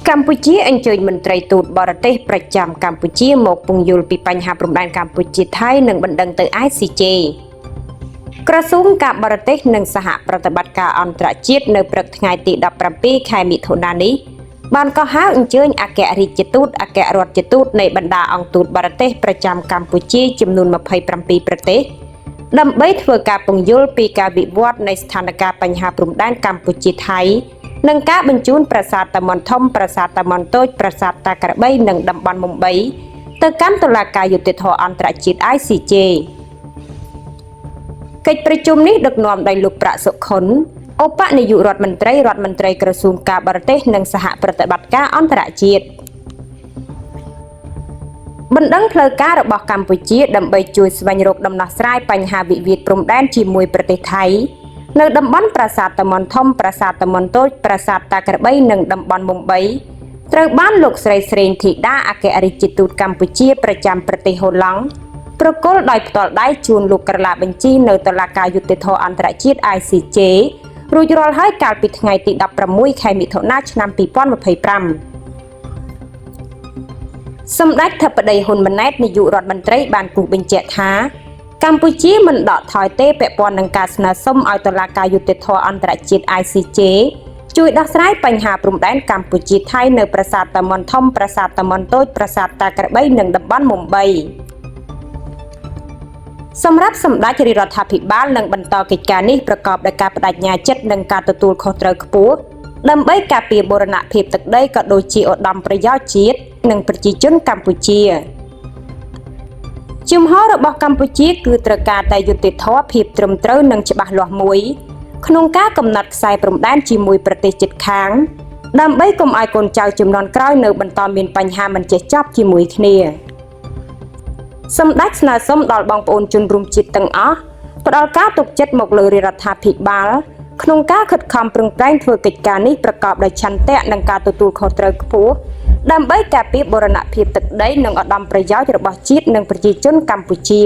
កម្ពុជាអញ្ជើញមន្ត្រីទូតបរទេសប្រចាំកម្ពុជាមកពង្យល់ពីបញ្ហាព្រំដែនកម្ពុជាថៃនិងបណ្ដឹងទៅ ICJ ក្រសួងការបរទេសនិងសហប្រតិបត្តិការអន្តរជាតិនៅព្រឹកថ្ងៃទី17ខែមិថុនានេះបានកោះហៅអញ្ជើញអគ្គរដ្ឋទូតអគ្គរដ្ឋទូតនៃបណ្ដាអង្គទូតបរទេសប្រចាំកម្ពុជាចំនួន27ប្រទេសដើម្បីធ្វើការពង្យល់ពីការវិវត្តនៃស្ថានភាពបញ្ហាព្រំដែនកម្ពុជាថៃនិងការបញ្ជូនប្រាសាទតាម៉ុនធំប្រាសាទតាម៉ុនតូចប្រាសាទតាក្របីនិងតំបន់មុំបីទៅកាន់តុលាការយុត្តិធម៌អន្តរជាតិ ICJ កិច្ចប្រជុំនេះដឹកនាំដោយលោកប្រាក់សុខុនឧបនាយករដ្ឋមន្ត្រីក្រសួងការបរទេសនិងសហប្រតិបត្តិការអន្តរជាតិបណ្ដឹងផ្លូវការរបស់កម្ពុជាដើម្បីជួយស្វែងរកដំណោះស្រាយបញ្ហាវិវាទព្រំដែនជាមួយប្រទេសថៃនៅតំបន់ប្រាសាទតាម៉ុនធំប្រាសាទតាម៉ុនតូចប្រាសាទតាក្របីនិងតំបន់មុំបីត្រូវបានលោកស្រីស្រេងធីតាអគ្គរដ្ឋទូតកម្ពុជាប្រចាំប្រទេសហូឡង់ប្រគល់ដោយផ្ទាល់ដៃជូនលោកក្រឡាបញ្ជីនៅតុលាការយុត្តិធម៌អន្តរជាតិ ICJ រួចរាល់ហើយកាលពីថ្ងៃទី16ខែមិថុនាឆ្នាំ2025សម្ដេចធិបតីហ៊ុនម៉ាណែតនាយករដ្ឋមន្ត្រីបានគូសបញ្ជាក់ថាកម្ពុជាមិនដកថយទេពាក់ព័ន្ធនឹងការស្នើសុំឲ្យតុលាការយុត្តិធម៌អន្តរជាតិ ICJ ជួយដោះស្រាយបញ្ហាព្រំដែនកម្ពុជាថៃនៅប្រាសាទតាម៉ុនធំប្រាសាទតាម៉ុនតូចប្រាសាទតាក្របីនិងតំបន់មុំបីសម្រាប់សម្ដេចរាជរដ្ឋាភិបាលនឹងបន្តកិច្ចការនេះប្រកបដោយការបដិញ្ញាចិត្តនិងការទទួលខុសត្រូវខ្ពស់ដើម្បីការពារបូរណភាពទឹកដីក៏ដូចជាឧត្តមប្រយោជន៍ជាតិនិងប្រជាជនកម្ពុជាជំហររបស់កម្ពុជាគឺត្រូវការតែយុត្តិធម៌ភាពត្រឹមត្រូវនិងច្បាស់លាស់មួយក្នុងការកំណត់ខ្សែព្រំដែនជាមួយប្រទេសជិតខាងដើម្បីកុំឲ្យកូនចៅជំនាន់ក្រោយនៅបន្តមានបញ្ហាមិនចេះចប់ជាមួយគ្នាសម្ដេចស្នើសុំដល់បងប្អូនជនរួមជាតិទាំងអស់ផ្ដល់ការទុកចិត្តមកលើរដ្ឋាភិបាលក្នុងការខិតខំប្រឹងប្រែងធ្វើកិច្ចការនេះប្រកបដោយឆន្ទៈនិងការទទួលខុសត្រូវខ្ពស់ដើម្បីការពារបូរណភាពទឹកដីនិងឧត្តមប្រយោជន៍របស់ជាតិនិងប្រជាជនកម្ពុជា